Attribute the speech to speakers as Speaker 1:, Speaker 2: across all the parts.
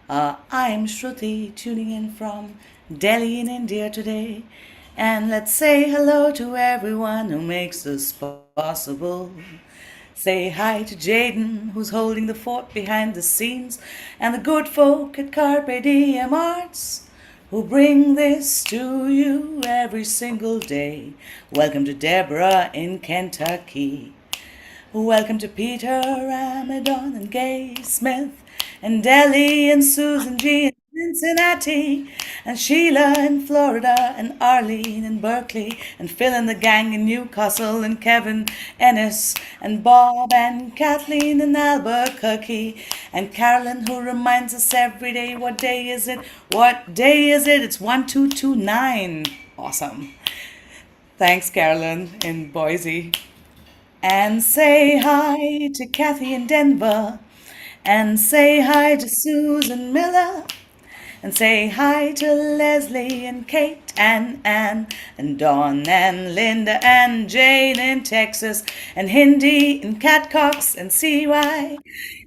Speaker 1: I'm Shruti, tuning in from Delhi in India today. And let's say hello to everyone who makes this possible. Say hi to Jaden, who's holding the fort behind the scenes, and the good folk at Carpe Diem Arts, who bring this to you every single day. Welcome to Deborah in Kentucky. Welcome to Peter, Amadon, and Gay Smith, and Deli, and Susan G. in Cincinnati, and Sheila in Florida, and Arlene in Berkeley, and Phil and the gang in Newcastle, and Kevin Ennis, and Bob and Kathleen in Albuquerque, and Carolyn who reminds us every day, what day is it? What day is it? It's 1229. Awesome. Thanks, Carolyn in Boise. And say hi to Kathy in Denver. And say hi to Susan Miller. And say hi to Leslie and Kate and Ann and Dawn and Linda and Jane in Texas and Hindi and Cat Cox and CY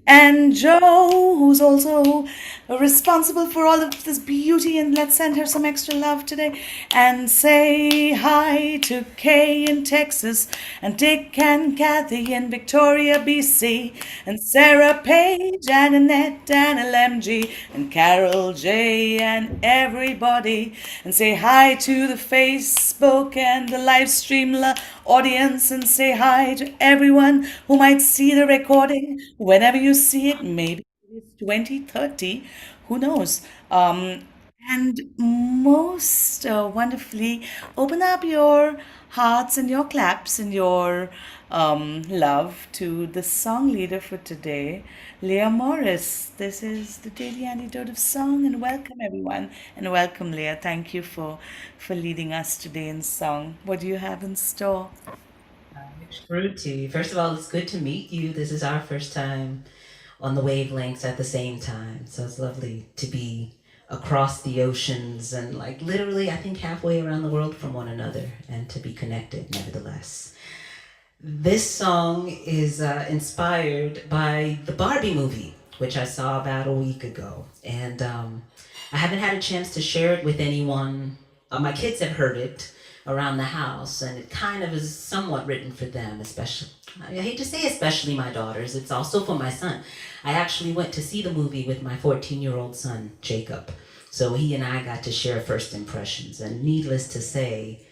Speaker 1: and Joe, who's also responsible for all of this beauty, and let's send her some extra love today. And say hi to Kay in Texas and Dick and Kathy in Victoria, BC, and Sarah Page and Annette and LMG and Carol J and everybody. And say hi to the Facebook and the live stream audience, and say hi to everyone who might see the recording whenever you see it. Maybe it's 2030, who knows? And most wonderfully, open up your hearts and your claps and your love to the song leader for today, Leah Morris. This is the Daily Antidote of Song, and welcome everyone. And welcome, Leah. Thank you for leading us today in song. What do you have in store?
Speaker 2: Fruity. First of all, it's good to meet you. This is our first time on the wavelengths at the same time. So it's lovely to be across the oceans and, like, literally, I think halfway around the world from one another, and to be connected nevertheless. This song is inspired by the Barbie movie, which I saw about a week ago. And I haven't had a chance to share it with anyone. My kids have heard it around the house, and it kind of is somewhat written for them, especially. I hate to say especially my daughters, it's also for my son. I actually went to see the movie with my 14-year-old son, Jacob. So he and I got to share first impressions. And needless to say,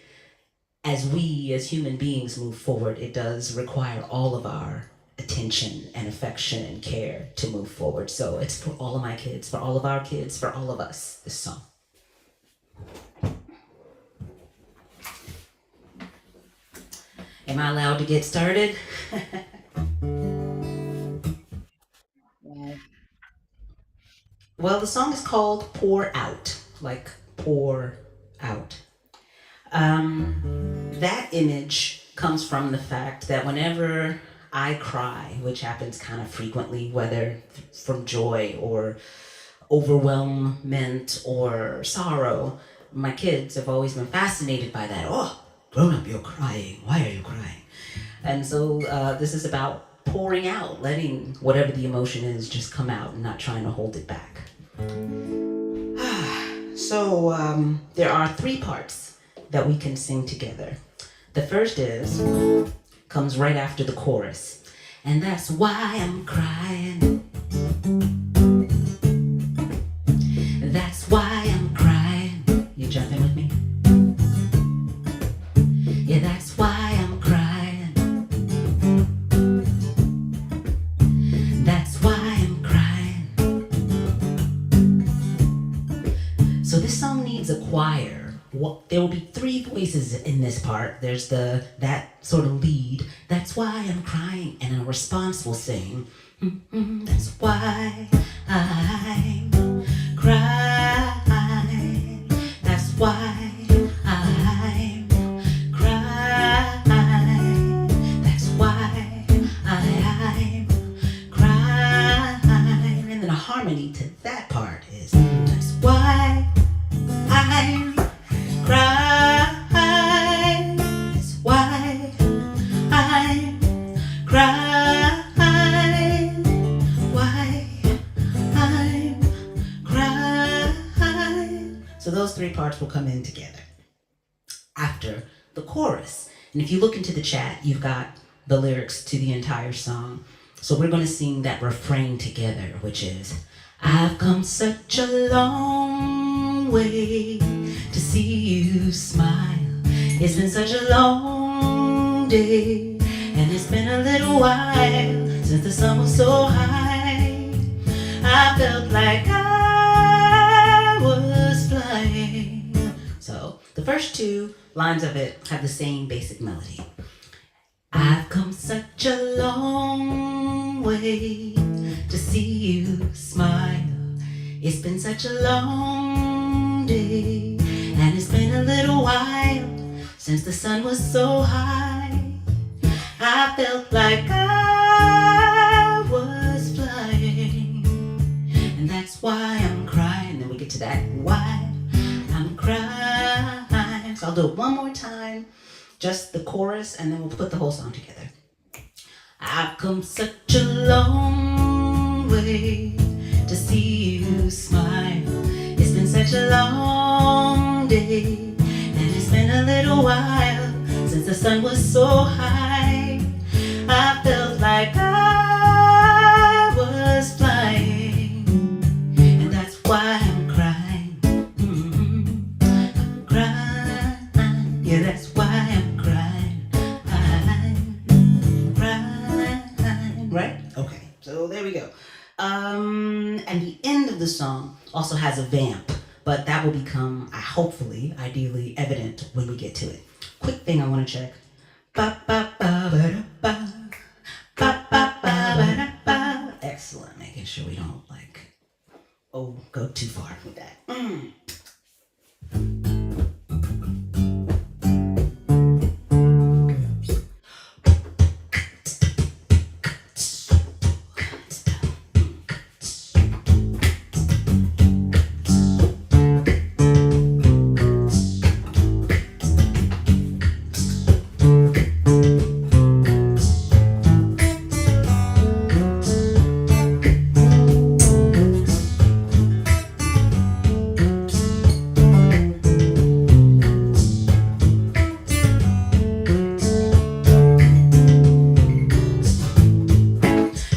Speaker 2: as we as human beings move forward, it does require all of our attention and affection and care to move forward. So it's for all of my kids, for all of our kids, for all of us, this song. Am I allowed to get started? Well, the song is called Pour Out, like pour out. That image comes from the fact that whenever I cry, which happens kind of frequently, whether from joy or overwhelmment or sorrow, my kids have always been fascinated by that. Oh, grown up, you're crying. Why are you crying? And so this is about pouring out, letting whatever the emotion is just come out and not trying to hold it back. So there are three parts that we can sing together. The first comes right after the chorus. And that's why I'm crying. That's why I'm crying. You jumping with me? Yeah, that's why I'm crying. That's why I'm crying. So this song needs a choir. There will be three voices in this part. There's that sort of lead. That's why I'm crying. And a response will sing. That's why I'm crying. That's why I'm crying. That's why I'm crying. And then a harmony to that part is that's why I'm crying. That's why I'm crying. Why I'm So those three parts will come in together after the chorus. And if you look into the chat, you've got the lyrics to the entire song. So we're going to sing that refrain together, which is, I've come such a long way to see you smile. It's been such a long day, and it's been a little while since the sun was so high. I felt like I was flying. So the first two lines of it have the same basic melody. I've come such a long way to see you smile. It's been such a long day, and it's been a little while since the sun was so high. I felt like I was flying, and that's why I'm crying. Then we get to that why I'm crying. So I'll do it one more time, just the chorus, and then we'll put the whole song together. I've come such a long way to see you smile. It's been such a long day, and it's been a little while since the sun was so high. I felt like I was flying, and that's why I'm crying. I'm crying. Yeah, that's why I'm crying. I'm crying. Right? Okay, so there we go. And the end of the song also has a vamp, but that will become, hopefully, ideally evident when we get to it. Quick thing I want to check. Ba ba ba ba ba ba ba ba ba. Excellent. Making sure we don't go too far with that.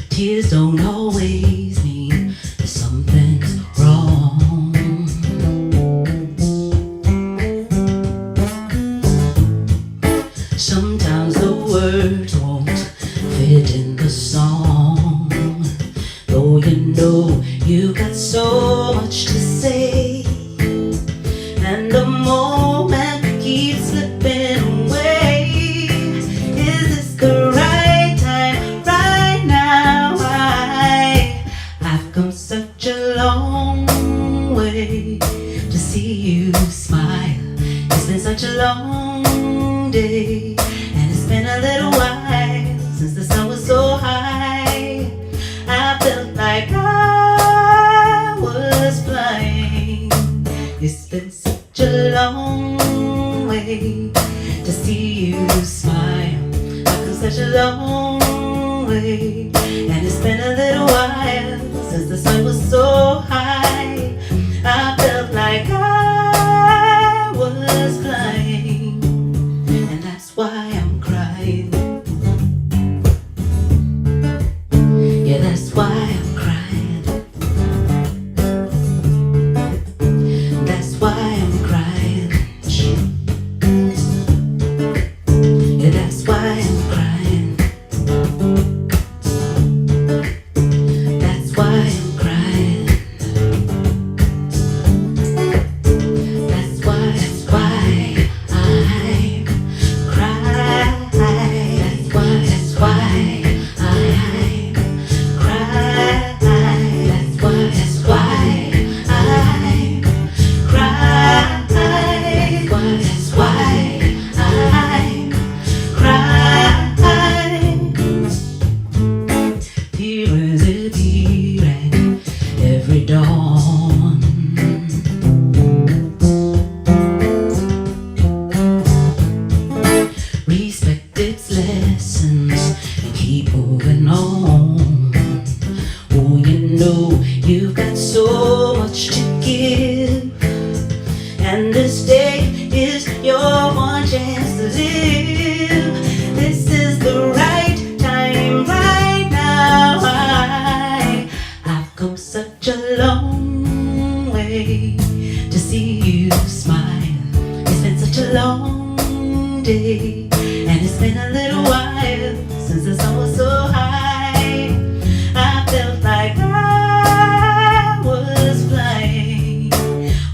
Speaker 2: Tears don't always mean that something's wrong. Sometimes the words won't fit in the song, though you know you got so much to say, and the moment keeps slipping away. Is this the right time, right now? I've come such a long way to see you smile. It's been such a long day, and it's been a little while since the sun was so high. I felt like I was flying. It's been such a long way to see you smile. I've come such a long way, and it's been a little while since the sun was so high. I felt like I was flying, and that's why I'm crying. Yeah, that's why I'm crying. That's why I'm crying. Yeah, that's why I'm crying. That's why I'm crying. That's why I'm crying. That's why I'm crying. That's why I'm crying. That's why I'm crying. Tears appearing every dawn. Respect its lessons and keep moving on. Oh, you know you've got so much to give, live. This is the right time, right now. I've come such a long way to see you smile. It's been such a long day, and it's been a little while since the sun was so high. I felt like I was flying.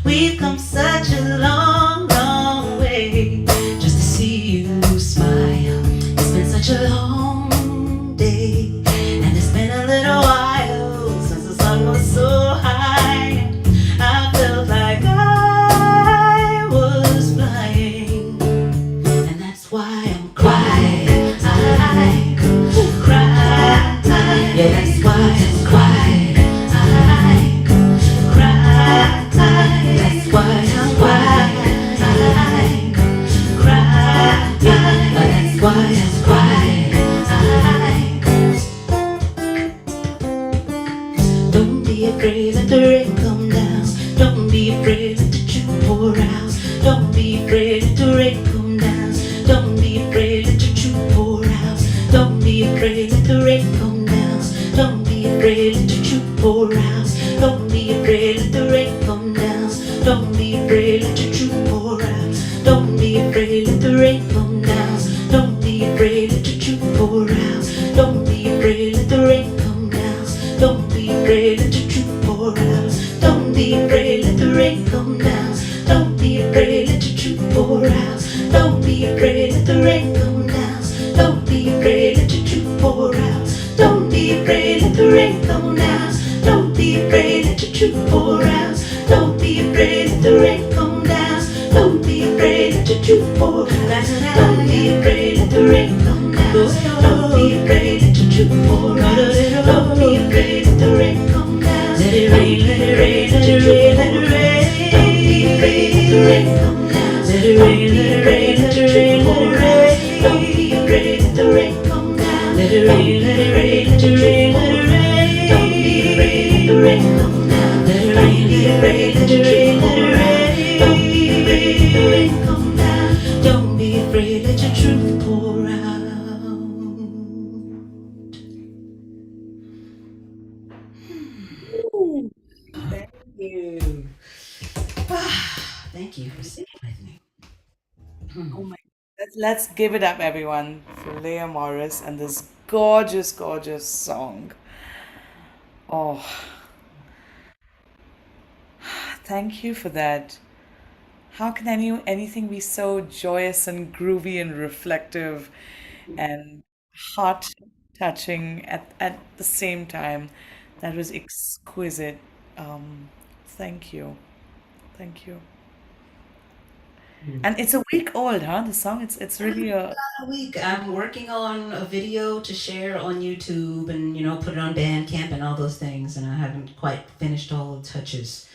Speaker 2: We've come such a long, long way just to see you smile. It's been such a long day, and it's been a little while since the sun was so high. I felt like I was flying, and that's why I'm crying. I cry. Yeah, that's why I'm crying. I cry. That's why I'm crying. I cry. Yeah, that's why I'm crying. Don't be afraid, let the rain come down. Don't be afraid, let the dew pour out. Don't be afraid, let the rain come down. Don't be afraid, let the dew pour out. Don't be afraid, let the rain come down. Don't be afraid, let the dew pour out. Don't be afraid, let the rain come down. Don't be afraid, let the dew pour out. Don't be afraid, let the rain come down. Don't be afraid, let the dew pour out. Don't be afraid, let the rain come down. Don't be afraid, let the dew pour out. Don't be afraid, let the rain come down. Don't be afraid, let the dew pour out. Don't be afraid, let the rain come down. Don't be afraid, let the dew pour out. Don't be afraid, let the rain come down. Don't be afraid, let the dew pour out. Don't be afraid, let the rain come down. Don't be afraid, let the dew pour out. Don't be afraid, let the rain come down. Don't be afraid, let the dew pour out. Don't be afraid, let the rain come down. Let it rain, let it rain, let it rain, let it rain. Don't be afraid, let the rain come down. Let it rain, let it rain, let it rain, let it rain. Don't be afraid, let the rain come down. Let it rain, let it rain, let it rain, let it rain. Don't be afraid, let the rain come down. Let it rain, let it rain, let it rain, let it rain. Don't be afraid, let the rain come down. Don't be afraid, let your truth pour out. Thank you. Thank you for singing with me.
Speaker 1: Oh my. Let's give it up, everyone, for Leah Morris and this gorgeous, gorgeous song. Oh, thank you for that. How can anything be so joyous and groovy and reflective and heart touching at the same time? That was exquisite. Thank you. Thank you. And it's a week old, huh? The song. It's really a.
Speaker 2: A week. I'm working on a video to share on YouTube and put it on Bandcamp and all those things, and I haven't quite finished all the touches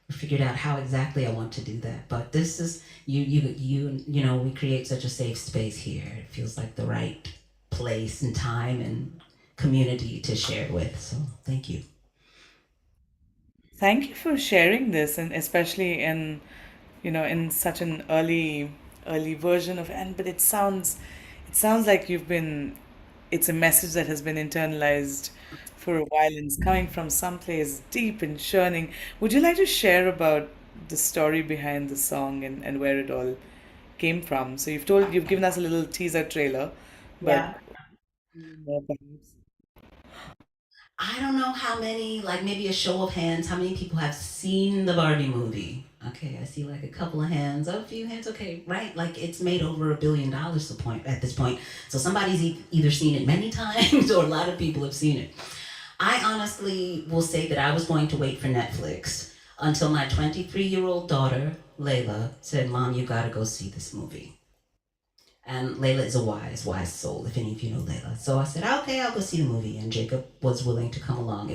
Speaker 2: or figured out how exactly I want to do that. But this is we create such a safe space here. It feels like the right place and time and community to share with. So thank you.
Speaker 1: Thank you for sharing this, and especially in such an early version of, and but it sounds like it's a message that has been internalized for a while and it's coming from someplace deep and churning. Would you like to share about the story behind the song and where it all came from? So you've given us a little teaser trailer, but
Speaker 2: Yeah.
Speaker 1: more perhaps.
Speaker 2: I don't know how many, like maybe a show of hands, how many people have seen the Barbie movie? Okay, I see like a couple of hands, a few hands. Okay, right? Like it's made over $1 billion at this point. So somebody's either seen it many times or a lot of people have seen it. I honestly will say that I was going to wait for Netflix until my 23-year-old daughter, Layla, said, "Mom, you gotta go see this movie." And Layla is a wise soul, if any of you know Layla. So I said, okay, I'll go see the movie. And Jacob was willing to come along.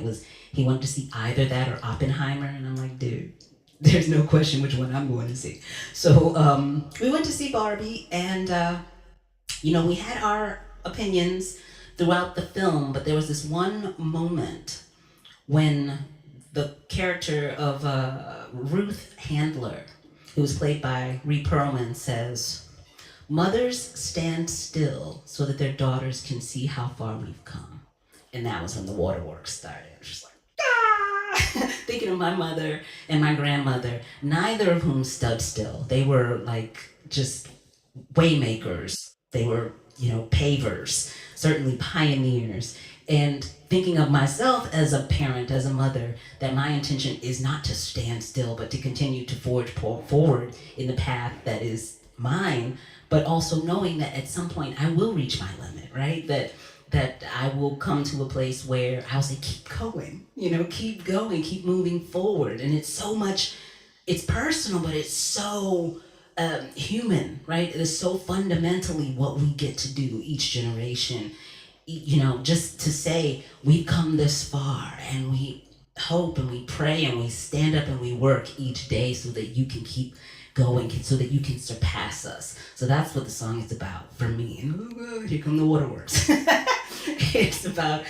Speaker 2: He wanted to see either that or Oppenheimer. And I'm like, dude, there's no question which one I'm going to see. So we went to see Barbie, and we had our opinions throughout the film, but there was this one moment when the character of Ruth Handler, who was played by Ree Perlman, says, Mothers stand still so that their daughters can see how far we've come. And that was when the waterworks started. Just like, ah! Thinking of my mother and my grandmother, neither of whom stood still. They were like just waymakers. They were, pavers, certainly pioneers. And thinking of myself as a parent, as a mother, that my intention is not to stand still, but to continue to forge forward in the path that is mine, but also knowing that at some point I will reach my limit, right? That I will come to a place where I'll say, keep going, keep going, keep moving forward. And it's so much, it's personal, but it's so human, right? It is so fundamentally what we get to do each generation. Just to say we've come this far and we hope and we pray and we stand up and we work each day so that you can keep going, so that you can surpass us. So that's what the song is about for me. And here come the waterworks. It's about,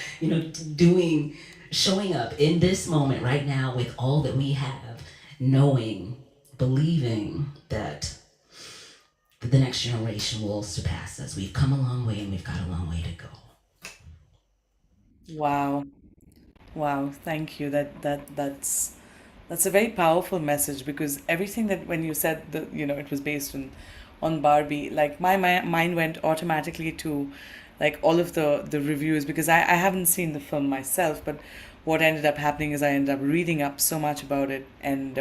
Speaker 2: doing, showing up in this moment right now with all that we have, knowing, believing that the next generation will surpass us. We've come a long way and we've got a long way to go.
Speaker 1: Wow. Wow, thank you. That's a very powerful message because everything that when you said that it was based on Barbie, like my mind went automatically to like all of the reviews because I haven't seen the film myself, but what ended up happening is I ended up reading up so much about it and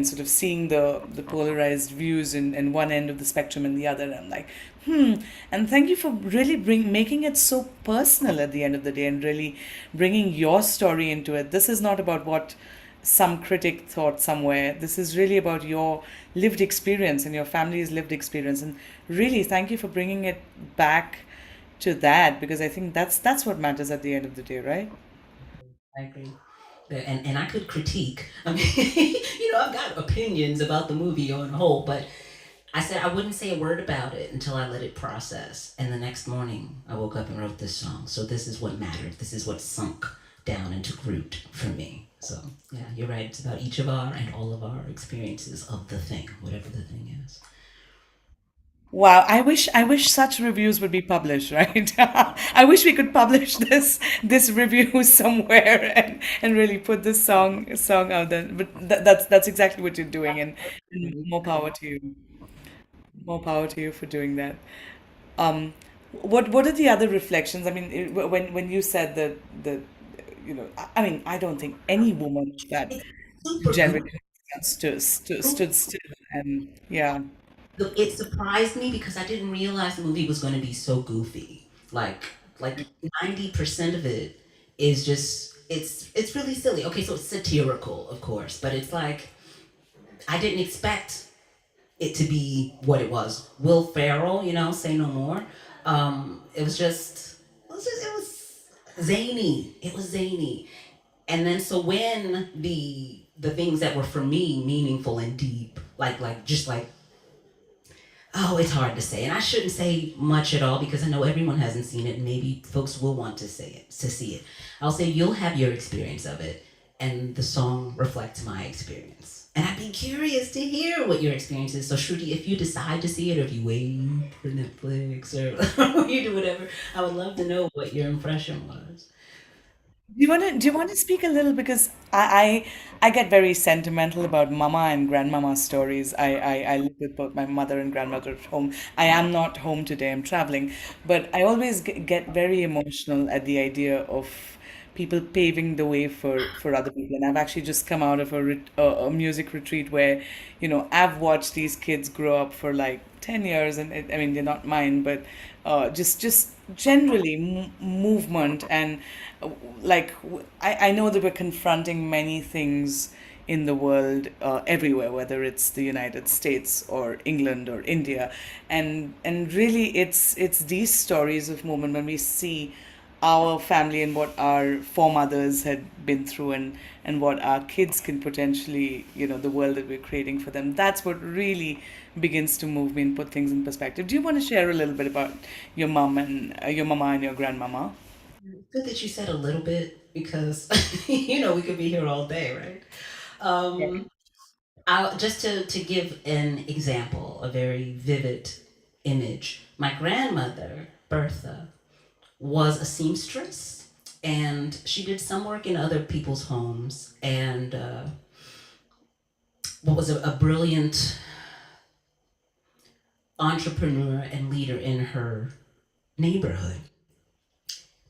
Speaker 1: sort of seeing the polarized views in one end of the spectrum and the other. And I'm like, and thank you for really making it so personal at the end of the day and really bringing your story into it. This is not about what some critic thought somewhere. This is really about your lived experience and your family's lived experience. And really, thank you for bringing it back to that because I think that's what matters at the end of the day, right?
Speaker 2: I agree. And I could critique. I mean, I've got opinions about the movie on the whole, but I said I wouldn't say a word about it until I let it process. And the next morning, I woke up and wrote this song. So this is what mattered. This is what sunk down and took root for me. So yeah, you're right. It's about each of our and all of our experiences of the thing, whatever the thing is.
Speaker 1: Wow, I wish such reviews would be published, right? I wish we could publish this review somewhere and really put this song out there. But that's exactly what you're doing, and more power to you. More power to you for doing that. Um, what are the other reflections? I mean, when you said that I mean, I don't think any woman of that
Speaker 2: It's super good.
Speaker 1: generation stood still, and yeah.
Speaker 2: Look, it surprised me because I didn't realize the movie was going to be so goofy. Like 90% of it is just it's really silly. Okay, so it's satirical, of course, but it's like I didn't expect it to be what it was. Will Ferrell, say no more. It was zany. It was zany. And then so when the things that were for me meaningful and deep, like just like, oh, it's hard to say. And I shouldn't say much at all because I know everyone hasn't seen it and maybe folks will want to say it, to see it. I'll say you'll have your experience of it and the song reflects my experience. And I'd be curious to hear what your experience is. So Shruti, if you decide to see it or if you wait for Netflix or you do whatever, I would love to know what your impression was.
Speaker 1: Do you want to speak a little because I get very sentimental about mama and grandmama stories. I live with both my mother and grandmother at home. I am not home today. I'm traveling, but I always get very emotional at the idea of people paving the way for other people. And I've actually just come out of a music retreat where, I've watched these kids grow up for like 10 years, and I mean, they're not mine, but just generally movement and I know that we're confronting many things in the world everywhere, whether it's the United States or England or India, and really it's these stories of movement when we see our family and what our foremothers had been through and what our kids can potentially, the world that we're creating for them. That's what really begins to move me and put things in perspective. Do you want to share a little bit about your mom and your mama and your grandmama?
Speaker 2: Good that you said a little bit because we could be here all day, right?
Speaker 1: Yeah.
Speaker 2: Just to give an example, a very vivid image. My grandmother, Bertha, was a seamstress, and she did some work in other people's homes, and what was a brilliant entrepreneur and leader in her neighborhood.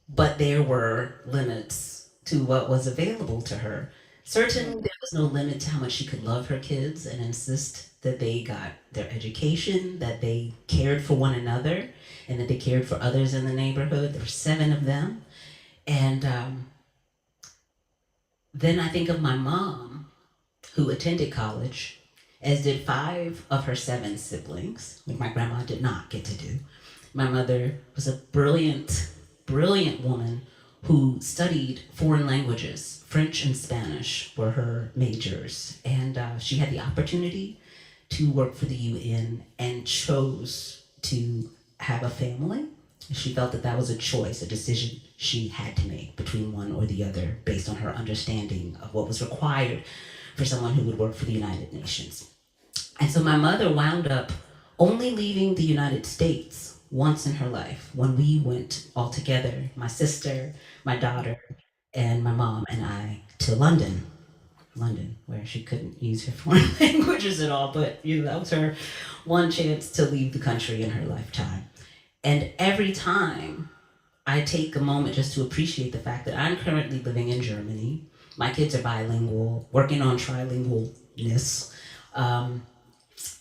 Speaker 2: But there were limits to what was available to her. Certainly, there was no limit to how much she could love her kids and insist that they got their education, that they cared for one another, and that they cared for others in the neighborhood. There were seven of them. And then I think of my mom, who attended college, as did five of her seven siblings, which my grandma did not get to do. My mother was a brilliant, brilliant woman who studied foreign languages. French and Spanish were her majors. And she had the opportunity to work for the UN and chose to have a family. She felt that that was a choice, a decision she had to make between one or the other based on her understanding of what was required for someone who would work for the United Nations. And so my mother wound up only leaving the United States once in her life when we went all together, my sister, my daughter, and my mom and I, to London, where she couldn't use her foreign languages at all, but that was her one chance to leave the country in her lifetime. And every time I take a moment just to appreciate the fact that I'm currently living in Germany, my kids are bilingual, working on trilingualness,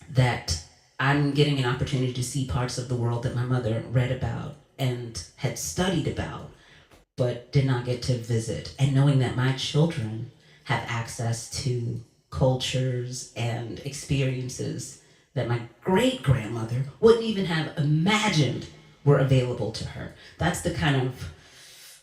Speaker 2: that I'm getting an opportunity to see parts of the world that my mother read about and had studied about, but did not get to visit. And knowing that my children have access to cultures and experiences that my great grandmother wouldn't even have imagined were available to her. That's the kind of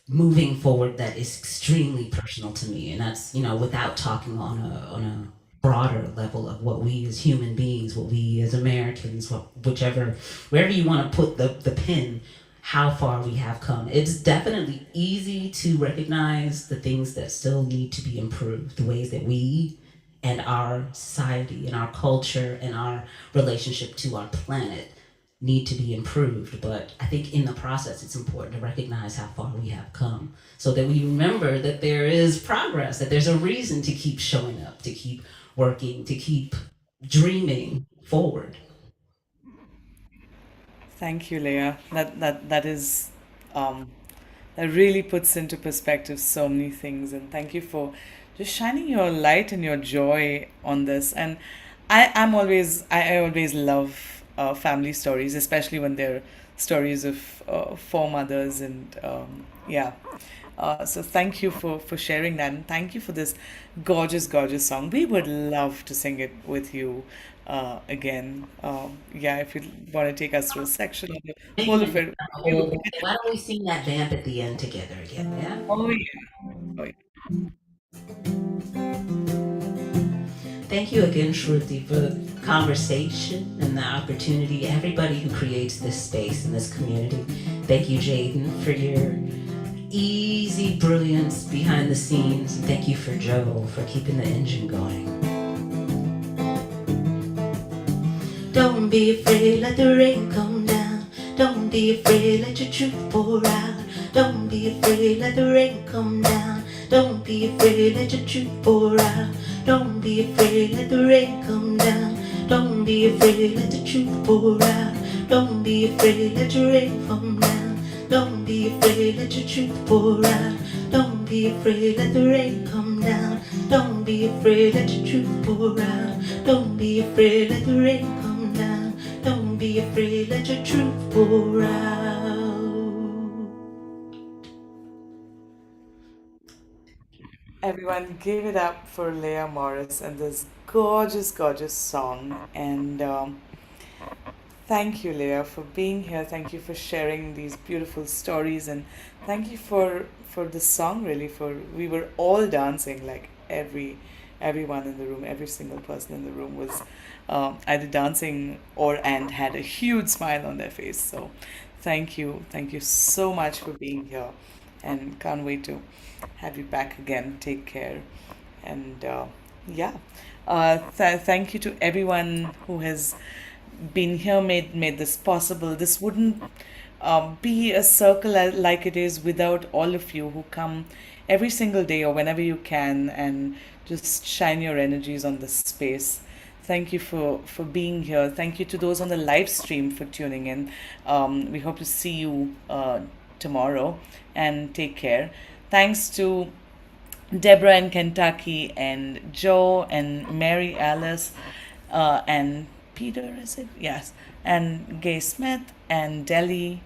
Speaker 2: moving forward that is extremely personal to me, and that's without talking on a broader level of what we as human beings, what we as Americans, wherever you want to put the pin, how far we have come. It's definitely easy to recognize the things that still need to be improved, the ways that we and our society and our culture and our relationship to our planet need to be improved. But I think in the process, it's important to recognize how far we have come so that we remember that there is progress, that there's a reason to keep showing up, to keep working, to keep dreaming forward.
Speaker 1: Thank you, Leah. That is um, that really puts into perspective so many things, and thank you for just shining your light and your joy on this. And I always love family stories, especially when they're stories of foremothers and yeah. So thank you for sharing that, and thank you for this gorgeous, gorgeous song. We would love to sing it with you again. Yeah, if you want to take us through a section of the whole of
Speaker 2: And
Speaker 1: it,
Speaker 2: the
Speaker 1: we would
Speaker 2: whole, why don't we sing that vamp at the end together again? Yeah.
Speaker 1: oh yeah. Oh, yeah.
Speaker 2: Thank you again, Shruti, for the conversation and the opportunity. Everybody who creates this space and this community. Thank you, Jaden, for your easy brilliance behind the scenes. And thank you for Joe for keeping the engine going. Don't be afraid, let the rain come down. Don't be afraid, let your truth pour out. Don't be afraid, let the rain come down. Don't be afraid, let your truth pour out. Don't be afraid, let the rain come down. Don't be afraid, let the truth pour out. Don't be afraid, let your rain come down. Don't be afraid, let your truth pour out. Don't be afraid, let the rain come down. Don't be afraid, let your truth pour out. Don't be afraid, let the rain come down. Don't be afraid, let your truth pour out.
Speaker 1: Everyone, give it up for Leah Morris and this gorgeous, gorgeous song. And thank you, Leah, for being here. Thank you for sharing these beautiful stories, and thank you for the song. Really, for we were all dancing, like everyone in the room, every single person in the room was either dancing or and had a huge smile on their face. So, thank you so much for being here, and can't wait to have you back again. Take care, and yeah. Thank you to everyone who has been here, made this possible. This wouldn't be a circle like it is without all of you who come every single day or whenever you can and just shine your energies on this space. Thank you for being here. Thank you to those on the live stream for tuning in. We hope to see you tomorrow, and take care. Thanks to Deborah in Kentucky, and Joe and Mary Alice, and Peter, is it? Yes. And Gay Smith and Delhi.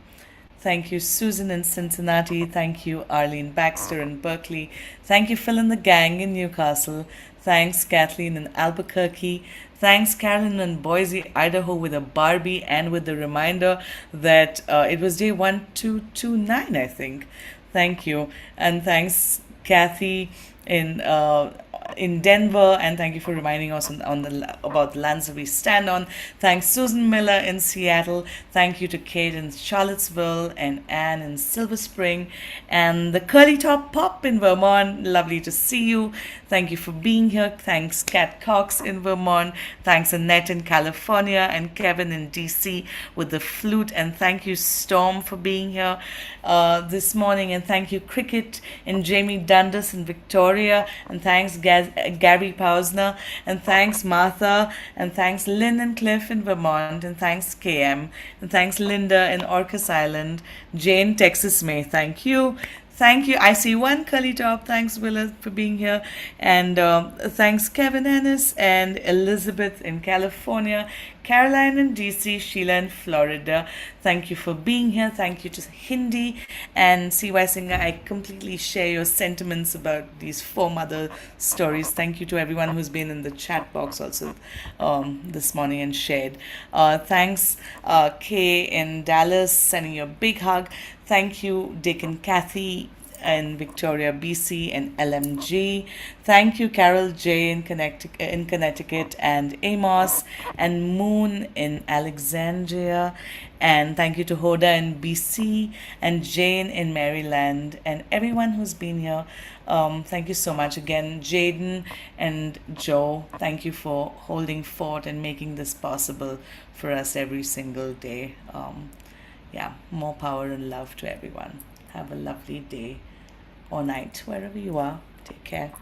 Speaker 1: Thank you, Susan in Cincinnati. Thank you, Arlene Baxter in Berkeley. Thank you, Phil and the gang in Newcastle. Thanks, Kathleen in Albuquerque. Thanks, Carolyn in Boise, Idaho, with a Barbie and with the reminder that it was day 1229, I think. Thank you. And thanks, Kathy in Denver, and thank you for reminding us on the about the lands that we stand on. Thanks, Susan Miller in Seattle. Thank you to Kate in Charlottesville and Anne in Silver Spring, and the Curly Top Pop in Vermont. Lovely to see you. Thank you for being here. Thanks, Kat Cox in Vermont. Thanks, Annette in California, and Kevin in DC with the flute. And thank you, Storm, for being here this morning. And thank you, Cricket and Jamie Dundas in Victoria. And thanks, Gary Pausner. And thanks, Martha. And thanks, Lynn and Cliff in Vermont. And thanks, KM. And thanks, Linda in Orcas Island. Jane, Texas May. Thank you. Thank you. I see one curly top. Thanks, Willa, for being here. And thanks, Kevin Ennis and Elizabeth in California, Caroline in DC, Sheila in Florida. Thank you for being here. Thank you to Hindi and CY Singer. I completely share your sentiments about these four mother stories. Thank you to everyone who's been in the chat box also this morning and shared. Thanks, Kay in Dallas, sending you a big hug. Thank you, Dick and Kathy in Victoria, BC, and LMG. Thank you, Carol J in Connecticut, and Amos and Moon in Alexandria. And thank you to Hoda in BC and Jane in Maryland, and everyone who's been here. Thank you so much again, Jaden and Joe. Thank you for holding fort and making this possible for us every single day. Yeah, more power and love to everyone. Have a lovely day or night, wherever you are. Take care.